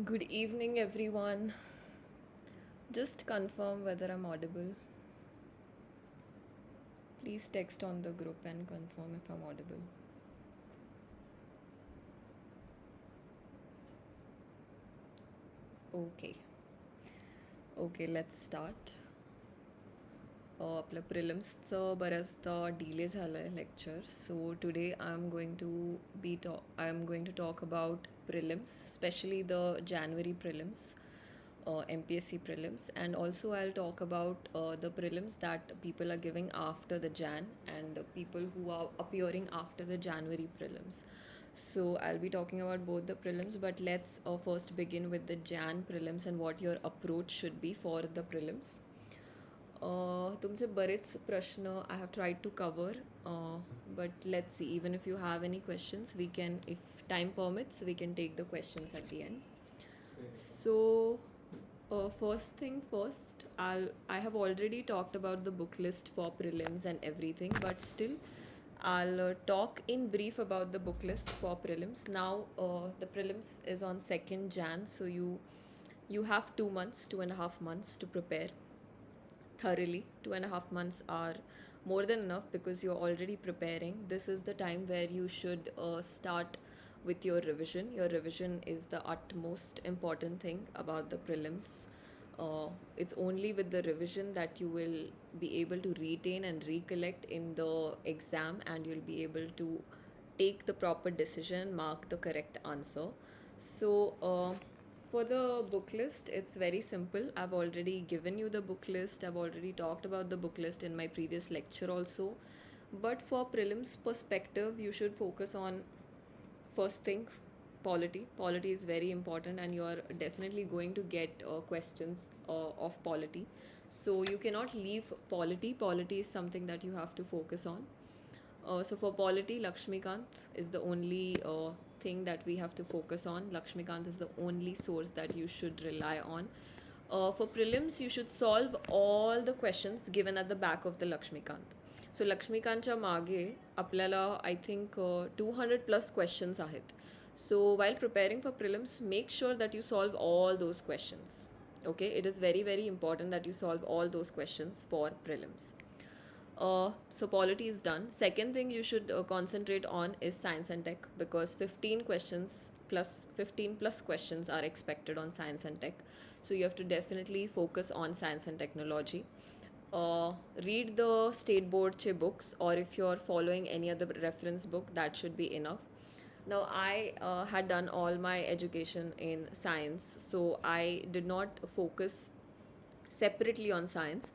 Good evening, everyone. Just confirm whether I'm audible. Please text on the group and confirm if I'm audible. Okay. Okay, let's start. आपलं प्रिलिम्सचं बऱ्याचदा delay झालं आहे lecture so today I am going to talk about prelims specially the January prelims, MPSC prelims, and also I'll talk about the prelims that people are giving after the Jan and people who are appearing after the January prelims. So I'll be talking about both the prelims, but let's first begin with the Jan prelims and what your approach should be for the prelims. तुमचे बरेच प्रश्न I have tried to cover but let's see even if you have any questions we can if time permits we can take the questions at the end so first thing first, I have already talked about the book list for prelims and everything, but still I'll talk in brief about the book list for prelims. Now the prelims is on 2nd Jan, so you have 2 months, 2.5 months to prepare thoroughly. 2.5 months are more than enough because you're already preparing. This is the time where you should start with your revision. Your revision is the utmost important thing about the prelims. It's only with the revision that you will be able to retain and recollect in the exam, and you'll be able to take the proper decision, mark the correct answer. So for the book list, it's very simple. I've already given you the book list. I've already talked about the book list in my previous lecture also. But for prelims perspective, you should focus on first thing, polity. Polity is very important, and you are definitely going to get questions of polity. So you cannot leave polity. Polity is something that you have to focus on. So for polity, Lakshmikant is the only thing that we have to focus on. Lakshmikant is the only source that you should rely on. For prelims, you should solve all the questions given at the back of the Lakshmikant. So Lakshmikantच्या मागे आपल्याला I think 200 plus questions आहेत. So while preparing for prelims, make sure that you solve all those questions. Okay, it is very very important that you solve all those questions for prelims. So polity is done. Second thing you should concentrate on is science and tech, because 15 plus questions are expected on science and tech. So you have to definitely focus on science and technology. Read the state board books, or if you're following any other reference book, that should be enough. Now I had done all my education in science, so I did not focus separately on science,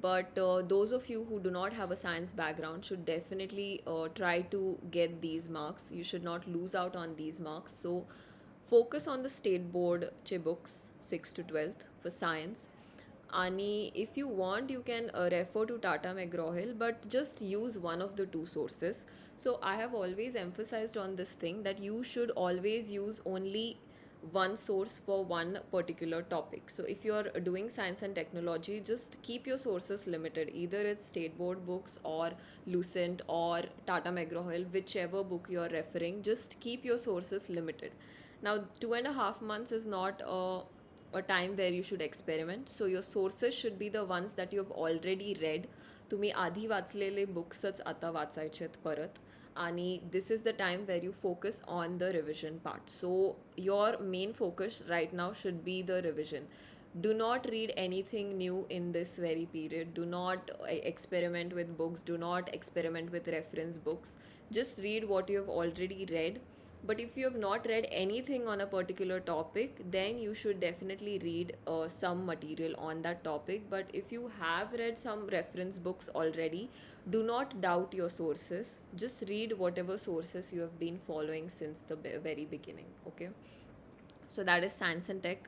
but those of you who do not have a science background should definitely try to get these marks. You should not lose out on these marks. So focus on the state board books 6th to 12th for science. Ani, if you want, you can refer to Tata McGraw-Hill, but just use one of the two sources. So I have always emphasized on this thing that you should always use only one source for one particular topic. So if you're doing science and technology, just keep your sources limited. Either it's state board books or Lucent or Tata McGraw-Hill, whichever book you're referring, just keep your sources limited. Now 2.5 months is not a time where you should experiment. So your sources should be the ones that you have already read. तुम्ही आधी वाचलेले बुक्सच आता वाचायचेत परत. आणि this is the time where you focus on the revision part. So your main focus right now should be the revision. Do not read anything new in this very period. Do not experiment with books. Do not experiment with reference books. Just read what you have already read. But if you have not read anything on a particular topic, then you should definitely read some material on that topic. But if you have read some reference books already, do not doubt your sources. Just read whatever sources you have been following since the very beginning. Okay, so that is science and tech.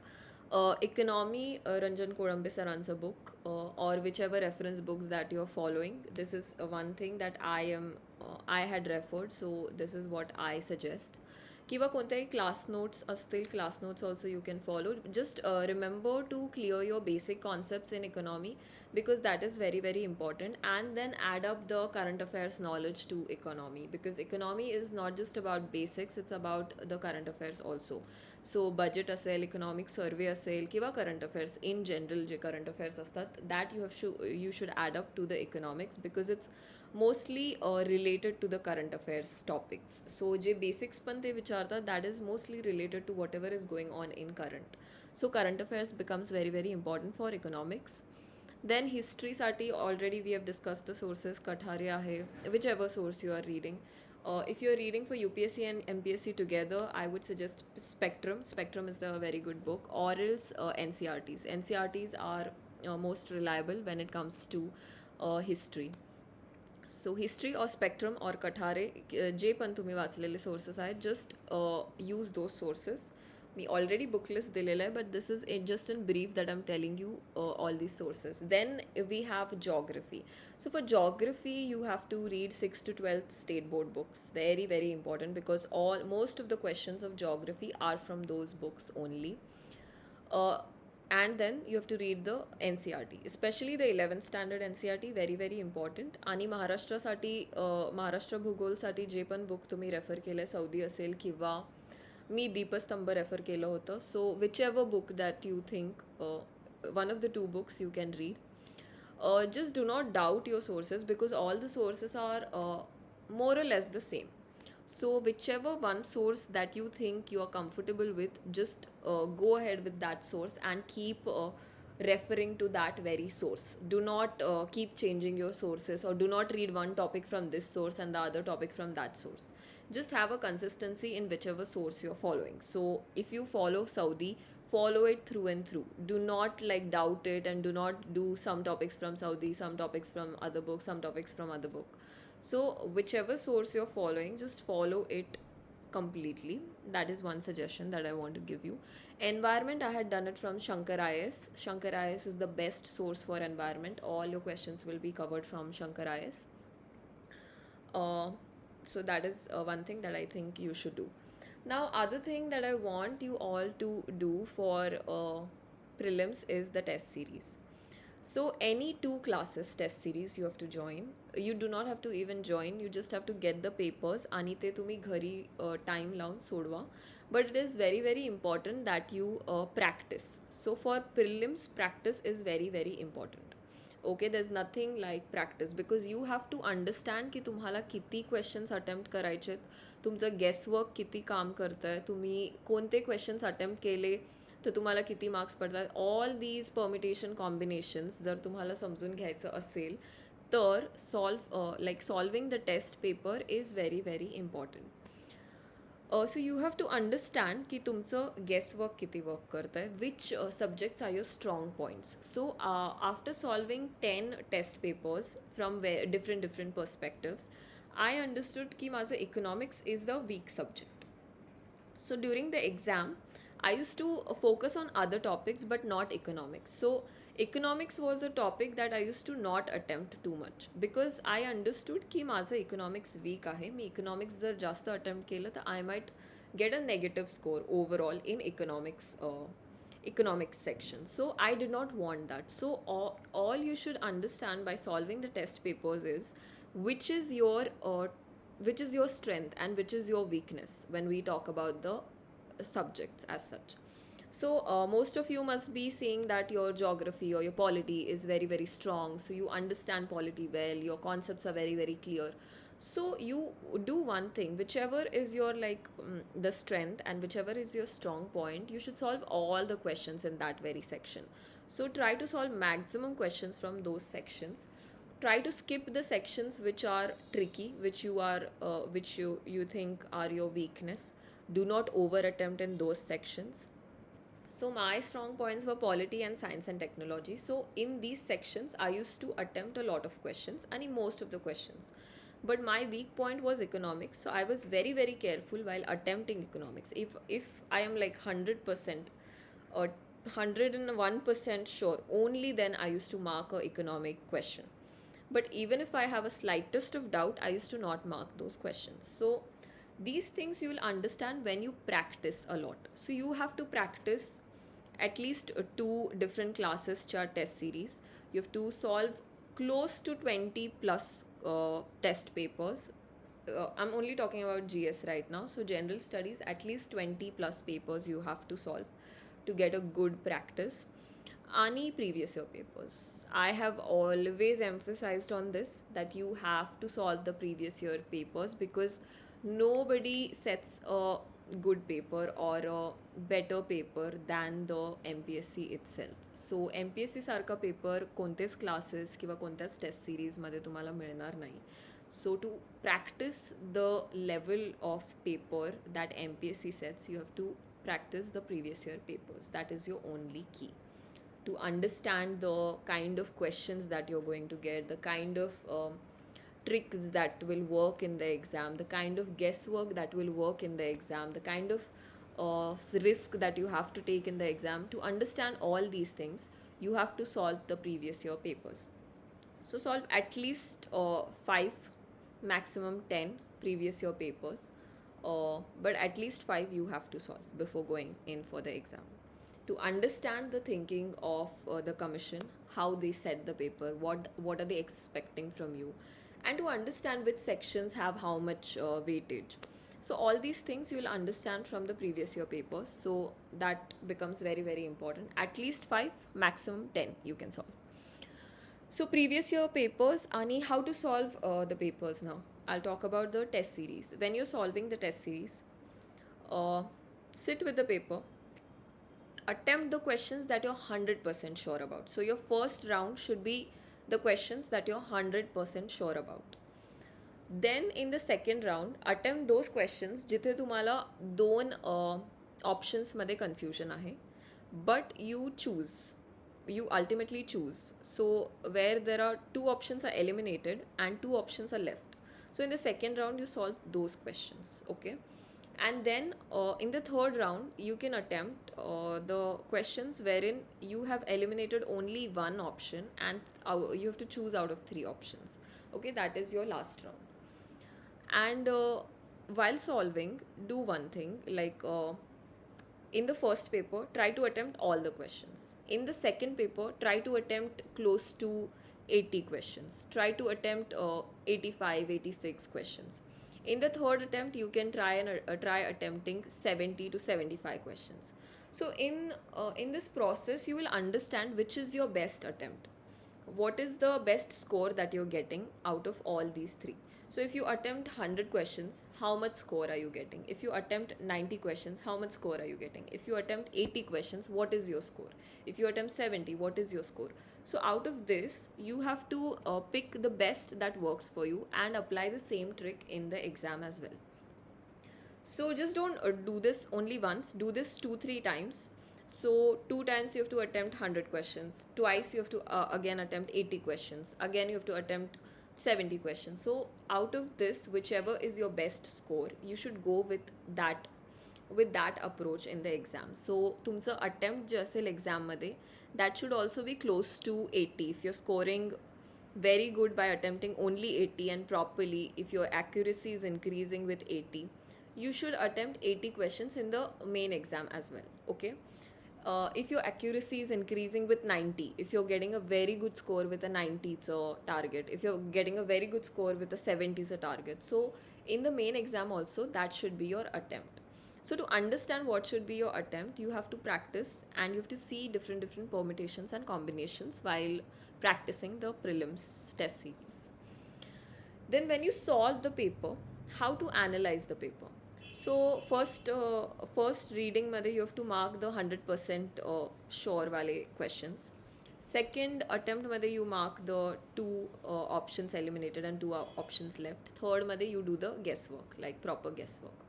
Economy, Ranjan Kodambe sir book, or whichever reference books that you're following. This is one thing that I had referred, so this is what I suggest. किंवा कोणत्याही class notes असतील, class notes also you can follow. Just remember to clear your basic concepts in economy because that is very very important, and then add up the current affairs knowledge to economy, because economy is not just about basics, it's about the current affairs also. So budget असेल, economic survey असेल किंवा current affairs in general J current affairs असतात, that you should add up to the economics because it's mostly related to the current affairs topics. So J basics पण ते विचारतात, that is mostly related to whatever is going on in current. So current affairs becomes very very important for economics. Then historyसाठी already we have discussed the sources. Kathare आहे, whichever source you are reading. If you're reading for UPSC and MPSC together, I would suggest Spectrum. Spectrum is a very good book. Or else NCRTs. NCRTs are most reliable when it comes to history. So history or Spectrum or Kathare, जे पण तुम्ही वाचलेले sources आहेत, just use those sources. मी already book list दिलेलं आहे, but this is just in brief that I am telling you all these sources. Then we have geography. So for geography, you have to read 6th to 12th state board books. Very very important because most of the questions of geography are from those books only. And then you have to read the NCRT, especially the 11th standard NCRT, very very important. आणि महाराष्ट्रासाठी महाराष्ट्र भूगोलसाठी जे पण book तुम्ही refer केलं आहे, सौदी असेल किंवा मी दीपस्तंभ refer केलं होतं. So whichever book that you think, one of the two books you can read. Just do not doubt your sources because all the sources are more or less the same. So whichever one source that you think you are comfortable with, just go ahead with that source and keep referring to that very source. Do not keep changing your sources, or do not read one topic from this source and the other topic from that source. Just have a consistency in whichever source you're following. So if you follow Saudi, follow it through and through. Do not like doubt it, and do not do some topics from Saudi, some topics from other book, some topics from other book. So whichever source you're following, just follow it completely. That is one suggestion that I want to give you. Environment, I had done it from Shankar IS. Shankar IS is the best source for environment. All your questions will be covered from Shankar IS. So that is one thing that I think you should do. Now other thing that I want you all to do for prelims is the test series. So any 2 classes test series you have to join. You do not have to even join, you just have to get the papers आणि ते तुम्ही घरी time लावून सोडवा. But it is very very important that you practice. So for prelims, practice is very very important. Okay, there's nothing like practice because you have to understand की तुम्हाला किती questions attempt करायचे आहेत, तुमचं गेसवर्क किती काम करतं आहे, तुम्ही कोणते क्वेश्चन्स अटेम्प्ट केले तर तुम्हाला किती मार्क्स पडतात. ऑल दीज परमिटेशन कॉम्बिनेशन्स जर तुम्हाला समजून घ्यायचं असेल तर solving the test paper is very very important. So you have to understand की तुमचं गेसवर्क किती वर्क करतं आहे, which subjects are your strong points. So after solving 10 test papers from different perspectives, I understood की माझं economics is the weak subject. So during the exam, I used to focus on other topics but not economics. So economics was a topic that I used to not attempt too much because I understood की माझं economics weak आहे. मी economics जर जास्त attempt केलं तर I might get a negative score overall in economics section. So I did not want that. So all you should understand by solving the test papers is which is your strength and which is your weakness when we talk about the subjects as such. So most of you must be seeing that your geography or your polity is very very strong, so you understand polity well, your concepts are very very clear. So you do one thing, whichever is your the strength and whichever is your strong point, you should solve all the questions in that very section. So try to solve maximum questions from those sections. Try to skip the sections which are tricky, which you think are your weakness. Do not over attempt in those sections. So my strong points were polity and science and technology. So in these sections I used to attempt a lot of questions and in most of the questions. But my weak point was economics, so I was very very careful while attempting economics. If I am like 100% or 101% sure, only then I used to mark a economic question. But even if I have a slightest of doubt, I used to not mark those questions. So These things you will understand when you practice a lot. So you have to practice at least two different classes chart test series. You have to solve close to 20 plus test papers. I'm only talking about GS right now. So general studies, at least 20 plus papers you have to solve to get a good practice. Any previous year papers. I have always emphasized on this, that you have to solve the previous year papers, because nobody sets a good paper or a better paper than the MPSC itself. So MPSC सारखा paper कोणतेच classes किंवा कोणत्याच test सिरीजमध्ये तुम्हाला मिळणार नाही. So to practice the level of paper that MPSC sets, you have to practice the previous year papers. That is your only key to understand the kind of questions that you're going to get, the kind of tricks that will work in the exam, the kind of guesswork that will work in the exam, the kind of risk that you have to take in the exam. To understand all these things, you have to solve the previous year papers. So solve at least 5, maximum 10 previous year papers, but at least 5 you have to solve before going in for the exam. To understand the thinking of the commission, how they set the paper, what are they expecting from you, and to understand which sections have how much weightage. So all these things you will understand from the previous year papers. So that becomes very, very important. At least 5, maximum 10 you can solve. So previous year papers, Ani, how to solve the papers now? I'll talk about the test series. When you're solving the test series, sit with the paper, attempt the questions that you're 100% sure about. So your first round should be the questions that you're 100% sure about. Then in the second round, attempt those questions जिथे तुम्हाला दोन ऑप्शन्समध्ये confusion आहे, but you ultimately choose. So where there are 2 options are eliminated and 2 options are left. So in the second round, you solve those questions, okay? And then in the third round, you can attempt the questions wherein you have eliminated only one option and you have to choose out of 3 options, okay? That is your last round. And while solving, do one thing, like in the first paper, try to attempt all the questions. In the second paper, try to attempt close to 80 questions. Try to attempt 85, 86 questions. In the third attempt, you can try attempting 70 to 75 questions. So in this process, you will understand which is your best attempt. What is the best score that you're getting out of all these 3? So if you attempt 100 questions, how much score are you getting? If you attempt 90 questions, how much score are you getting? If you attempt 80 questions, what is your score? If you attempt 70, what is your score? So out of this, you have to pick the best that works for you and apply the same trick in the exam as well. So just don't do this only once, do this 2-3 times. So 2 times you have to attempt 100 questions, twice you have to again attempt 80 questions, again you have to attempt 70 questions. So out of this, whichever is your best score, you should go with that approach in the exam. So तुमचं attempt जे असेल exam मध्ये, that should also be close to 80. If you're scoring very good by attempting only 80 and properly, if your accuracy is increasing with 80, you should attempt 80 questions in the main exam as well, okay? If your accuracy is increasing with 90, if you're getting a very good score with a 90, it's a target. If you're getting a very good score with a 70, it's a target. So in the main exam also, that should be your attempt. So to understand what should be your attempt, you have to practice and you have to see different permutations and combinations while practicing the prelims test series. Then when you solve the paper, how to analyze the paper? So first reading मध्ये you have to mark the 100% sure वाले questions. Second attempt मध्ये you mark the 2 options eliminated and 2 options left. Third मध्ये you do the guesswork, like proper guesswork.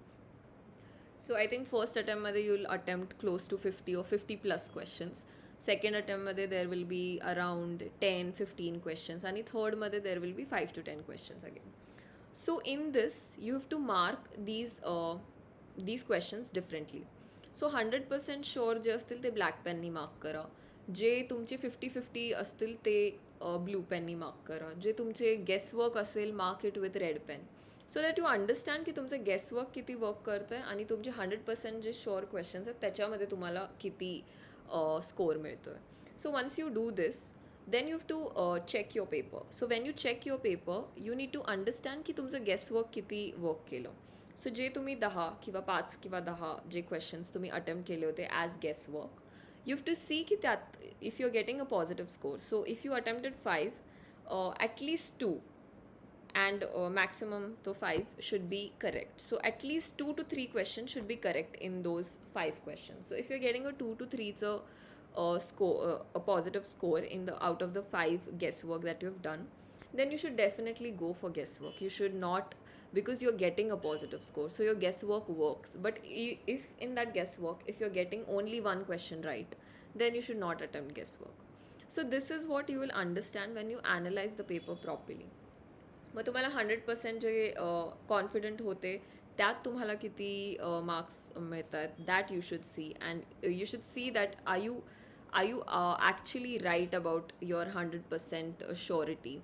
So I think first attempt मध्ये you'll attempt close to 50 or 50 plus questions. Second attempt मध्ये there will be around 10-15 questions आणि third मध्ये there will be 5 to 10 questions again. So in this, you have to mark these questions differently. So 100% sure जे असतील ते black पेननी mark करा. जे तुमचे 50-50 असतील ते blue पेननी mark करा. जे तुमचे गेसवर्क असेल, mark it with red pen. So that you understand की तुमचं गेसवर्क किती वर्क करतं आहे आणि तुमचे 100% जे शुअर क्वेश्चन्स आहेत त्याच्यामध्ये तुम्हाला किती स्कोर मिळतो आहे. So once you do this, then you have to check your paper. So when you check your paper, you need to understand की तुमचं गेसवर्क किती वर्क केलं. सो जे तुम्ही 10 किंवा 5 किंवा 10 जे क्वेश्चन्स तुम्ही अटेम्प्ट केले होते as guesswork, you have to see की त्यात if you are getting a positive score. So if you attempted 5, at least 2 and maximum to 5 should be correct. So at least 2 to 3 questions should be correct in those 5 questions. So if you're getting a 2 to 3, it's a positive score in the out of the 5 guesswork that you've done, then you should definitely go for guesswork. You should not, because you're getting a positive score, so your guesswork works. But if in that guesswork, if you're getting only one question right, then you should not attempt guesswork. So this is what you will understand when you analyze the paper properly. मग तुम्हाला 100% जे confident होते त्यात तुम्हाला किती marks मिळत आहेत, that you should see. And you should see that are you actually right about your 100% surety.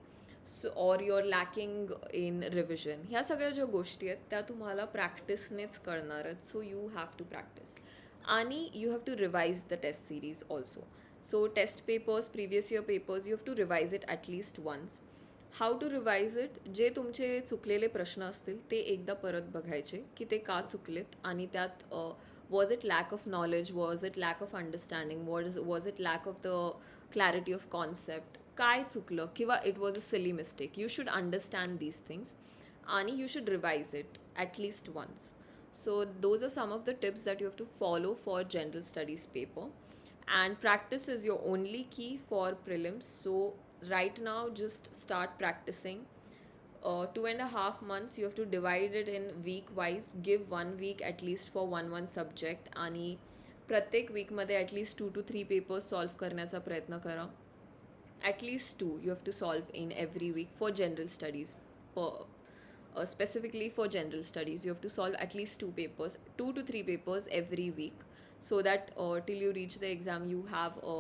So or your lacking in revision. ह्या सगळ्या ज्या गोष्टी आहेत त्या तुम्हाला प्रॅक्टिसनेच कळणार आहेत. So you have to practice आणि you have to revise the test series also. So test papers, previous year papers, you have to revise it at least once. How to revise it, जे तुमचे चुकलेले प्रश्न असतील ते एकदा परत बघायचे की ते का चुकलेत आणि त्यात was it lack of knowledge, was it lack of understanding, was it lack of the clarity of concept, काय चुकलं किंवा it was a silly mistake. You should understand these things आणि you should revise it at least once. So those are some of the tips that you have to follow for general studies paper, and practice is your only key for prelims. So right now just start practicing. 2.5 months you have to divide it in week wise. Give 1 week at least for one subject आणि प्रत्येक वीकमध्ये at least 2 to 3 papers solve करण्याचा प्रयत्न करा. At least 2 you have to solve in every week for general studies. Specifically for general studies, you have to solve at least 2 to 3 papers every week, so that till you reach the exam you have a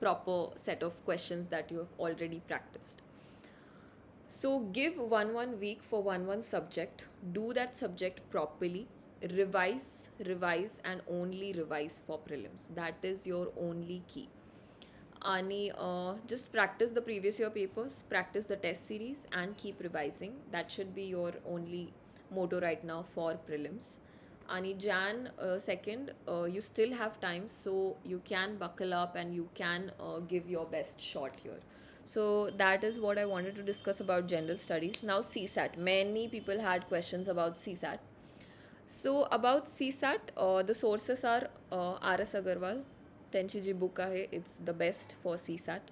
proper set of questions that you have already practiced. So give one week for one subject. Do that subject properly. Revise and only revise for prelims. That is your only key. आणि just practice the previous year papers, practice the test series and keep revising. That should be your only motto right now for prelims. आणि Jan 2nd you still have time, so you can buckle up and you can give your best shot here. So that is what I wanted to discuss about general studies. Now CSAT, many people had questions about CSAT. So about CSAT, the sources are R.S. Agarwal. त्यांची जी book आहे it's the best for CSAT.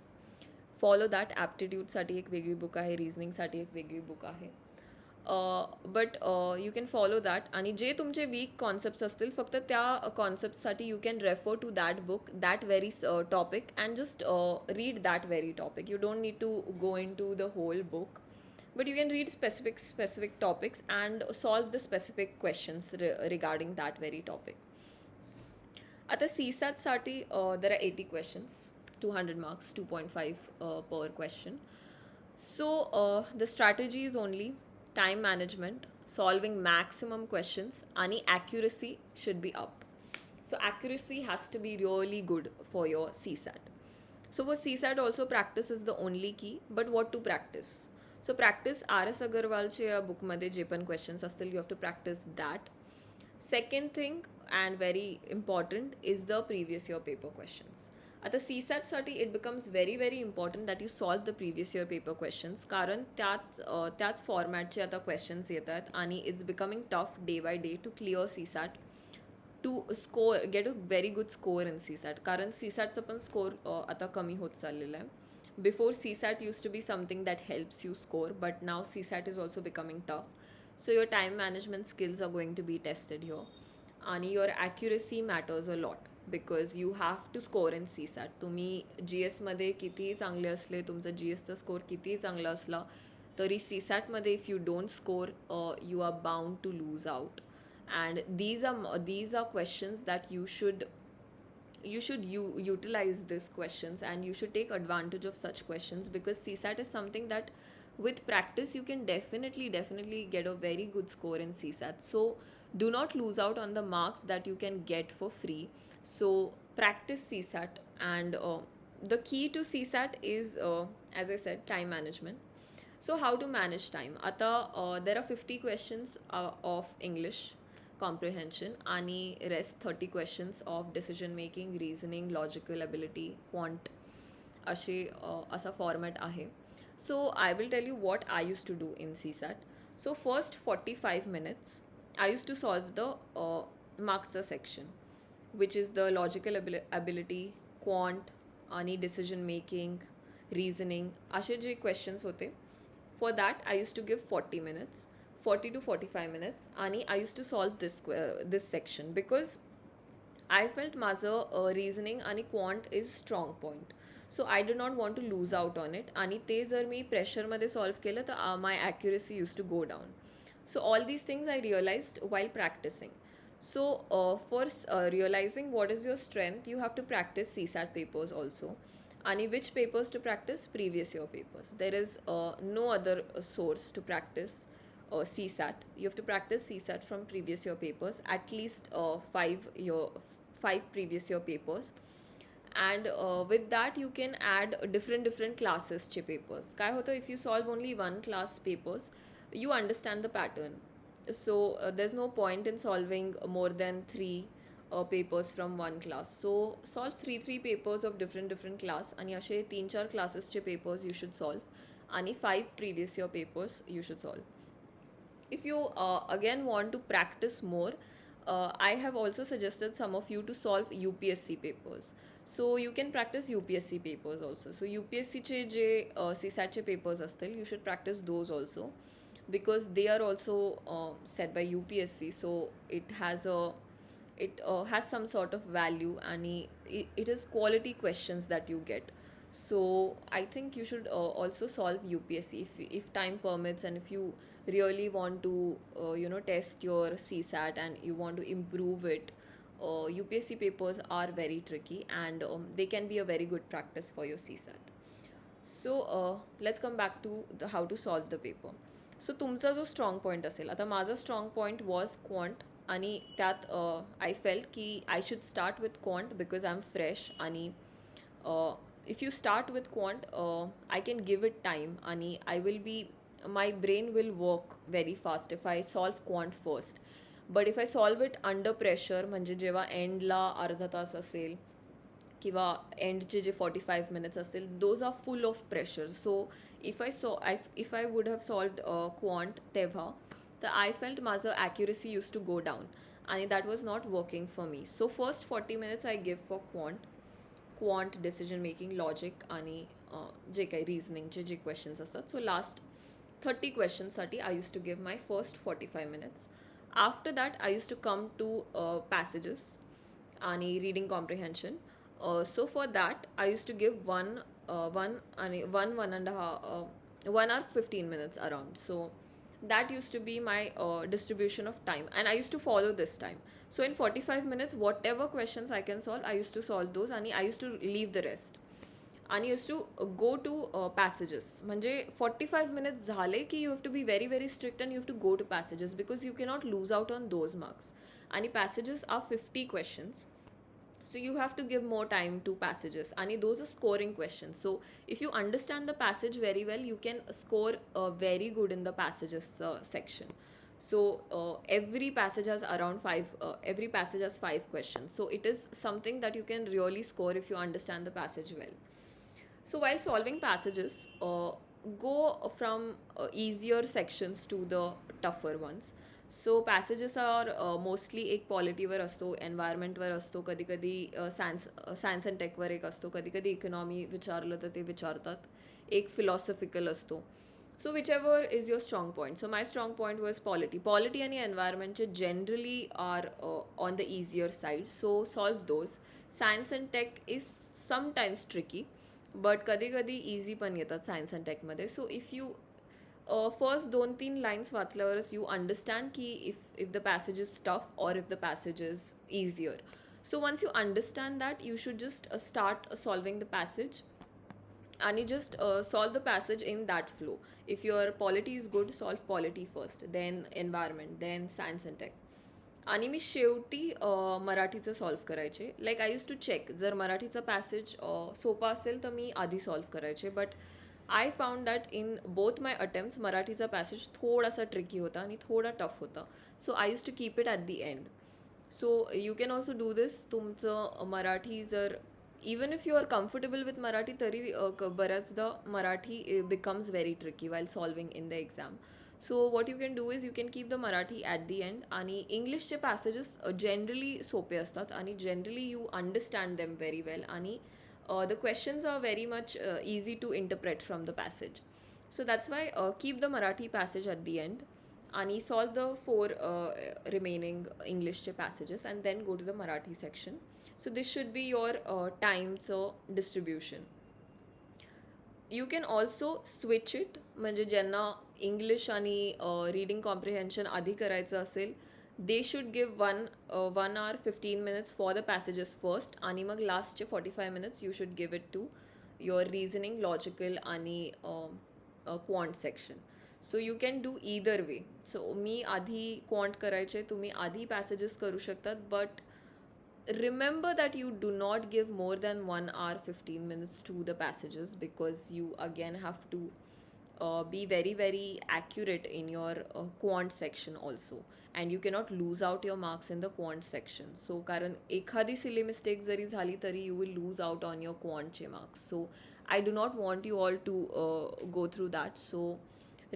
Follow that. ॲप्टिट्यूडसाठी एक वेगळी book आहे, रिझनिंगसाठी एक वेगळी बुक आहे. But you can follow that. आणि जे तुमचे वीक कॉन्सेप्ट्स असतील फक्त त्या कॉन्सेप्टसाठी you can refer to that book, that very topic, and just read that very topic. You don't need to go into the whole book, but you can read specific topics and solve the specific questions regarding that very topic. आता CSATसाठी there are 80 questions, 200 marks, 2.5 per question. So the strategy is only time management, solving maximum questions, and accuracy should be up. So accuracy has to be really good for your CSAT. So for CSAT also practice is the only key, but what to practice? So practice R.S. Agarwalच्या बुकमध्ये जे पण questions असतील, you have to practice that. Second thing and very important is the previous year paper questions. आता CSATसाठी it becomes very very important that you solve the previous year paper questions, कारण त्याच फॉर्मॅटचे आता questions येतात आणि it's becoming tough day by day to clear CSAT, to score, get a very good score in CSAT. कारण CSATचा पण score आता कमी होत चाललेला आहे. Before CSAT used to be something that helps you score, but now CSAT is also becoming tough. So your time management skills are going to be tested here. And your accuracy matters a lot because you have to score in CSAT. तुम्ही GSमध्ये कितीही चांगले असले, तुमचा GSचा score कितीही चांगला असला तरी CSATमध्ये if you don't score, you are bound to lose out. And these are questions that you should utilize these questions and you should take advantage of such questions, because CSAT is something that With practice you can definitely get a very good score in CSAT. So do not lose out on the marks that you can get for free. So practice CSAT, and the key to CSAT is, as I said, time management. So how to manage time? आता there are 50 questions of English comprehension आणि rest 30 questions of decision making, reasoning, logical ability, quant असे असा format आहे. So I will tell you what I use to do in CSAT. So first 45 minutes I use to solve the मार्क्सचं section, which is the logical ability, quant आणि decision making, reasoning असे जे questions होते. For that I use to give 40 minutes, 40 to 45 minutes, आणि I use to solve this section because I felt माझं reasoning आणि quant is strong point. So I do not want to lose out on it, आणि ते जर मी प्रेशरमध्ये solve केलं तर my accuracy use to go down. So all these things I realized while practicing. So for realizing what is your strength, you have to practice CSAT papers also. And which papers to practice? Previous year papers. There is no other source to practice CSAT. You have to practice CSAT from previous year papers, at least 5 previous year papers. And with that you can add different classes चे papers. काय होतं, if you solve only one class papers, you understand the pattern. So there's no point in solving more than 3 papers from one class. So solve 3 papers of different class, आणि असे 3-4 classes चे papers you should solve, आणि 5 previous year papers you should solve. If you again want to practice more, I have also suggested some of you to solve UPSC papers. So you can practice UPSC papers also. So UPSC चे जे CSAT चे papers असतील, you should practice those also, because they are also set by UPSC. So it has some sort of value, and it is quality questions that you get. So I think you should also solve UPSC if time permits, and if you really want to test your CSAT and you want to improve it. UPSC papers are very tricky, and they can be a very good practice for your CSAT. So let's come back to how to solve the paper. So तुमचा जो strong point असेल, आता माझा strong point was quant, आणि त्यात I felt की I should start with quant because I am fresh. आणि if you start with quant, I can give it time, and my brain will work very fast if I solve quant first. But if I solve it under pressure, म्हणजे जेव्हा एंडला अर्धा तास असेल किंवा एंडचे जे 45 minutes असतील, those are full of pressure. So if I would have solved quant तेव्हा, तर I felt माझं accuracy used to go down, and that was not working for me. So first 40 minutes I give for quant decision making, logic आणि जे काही रिझनिंगचे जे questions असतात. So last 30 क्वेश्चन्ससाठी I use to give my first 45 minutes. After that I use to come to passages आणि reading comprehension. So for that I use to give one and a half 1 hour 15 minutes around. So that used to be my distribution of time, and I used to follow this time. So in 45 minutes, whatever questions I can solve, I used to solve those, and I used to leave the rest. And I used to go to passages. म्हणजे 45 minutes झाले की you have to be very strict, and you have to go to passages, because you cannot lose out on those marks. And passages are 50 questions. So you have to give more time to passages, and those are scoring questions. So if you understand the passage very well, you can score very good in the passages section. So every passage has around 5 questions. So it is something that you can really score if you understand the passage well. So while solving passages, go from easier sections to the tougher ones. So passages are mostly एक पॉलिटीवर असतो, एन्व्हायरमेंटवर असतो, कधी कधी science and टेकवर एक असतो, कधी कधी इकॉनॉमी विचारलं तर ते विचारतात, एक फिलॉसॉफिकल असतो. So whichever is your strong point. So my strong point was polity आणि एन्व्हायरमेंटचे generally are on the easier side. So solve those. Science and tech is sometimes tricky, but कधी कधी इझी पण येतात science and टेकमध्ये. So if you first 2-3 lines वाचल्यावरच you understand की if the passage is tough or if the passage is easier. So once you understand that, you should just start solving the passage, आणि just solve the passage in that flow. If your polity is good, solve polity first, then environment, then science and tech. आणि मी शेवटी मराठीचं solve करायचे. Like I use to check, जर मराठीचा passage सोपा असेल तर मी आधी सॉल्व करायचे. But I found that in both my attempts मराठीचा पॅसेज थोडासा ट्रिकी होता आणि थोडा टफ होता. सो आय use to keep it at the end. So you can also do this. तुमचं मराठी जर even if you are comfortable with Marathi तरी बऱ्याचदा Marathi becomes very tricky वाईल solving in the exam. So what you can do is you can keep the Marathi at the and. आणि इंग्लिशचे passages generally सोपे असतात आणि generally you understand them very well. आणि the questions are very much easy to interpret from the passage. So that's why keep the Marathi passage at the end and solve the four remaining English passages and then go to the Marathi section. So this should be your time so distribution. You can also switch it. म्हणजे ज्यांना English आणि reading comprehension आधी करायचं असेल, they should give 1 hour 15 minutes for the passages first आणि मग लास्टचे 45 minutes you should give it to your reasoning, logical आणि quant section. So you can do either way. सो मी आधी क्वांट करायचे, तुम्ही आधी पॅसेजेस करू शकतात. But remember that you do not give more than 1 hour 15 minutes to the passages, because you again have to be very very accurate in your quant section also, and you cannot lose out your marks in the quant section. So कारण एखादी silly mistake जरी झाली तरी you will lose out on your quant चे marks. So I do not want you all to go through that. So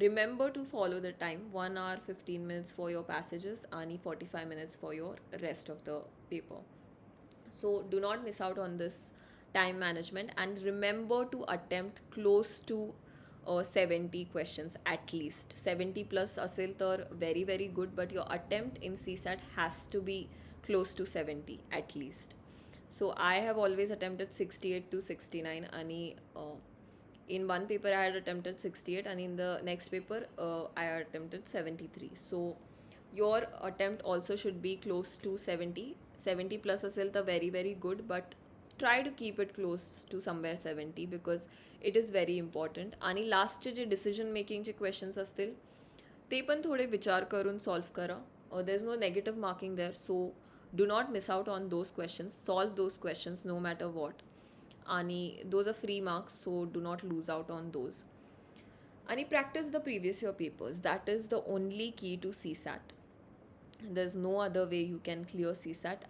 remember to follow the time, 1 hour 15 minutes for your passages and 45 minutes for your rest of the paper. So do not miss out on this time management, and remember to attempt close to 70 questions at least. 70 plus असेल तर very very good, but your attempt in CSAT has to be close to 70 at least. So I have always attempted 68 to 69 आणि in one paper I had attempted 68 and in the next paper I had attempted 73. So your attempt also should be close to 70. 70 plus असेल तर very very good, but try to keep it close to somewhere 70 because it is very important. आणि लास्टचे जे decision मेकिंगचे questions असतील ते पण थोडे विचार करून solve करा. There is no negative marking there, so do not miss out on those questions. Solve those questions no matter what, आणि those are free marks, so do not lose out on those. आणि practice the previous year papers. That is the only key to CSAT. There's no other way you can clear CSAT.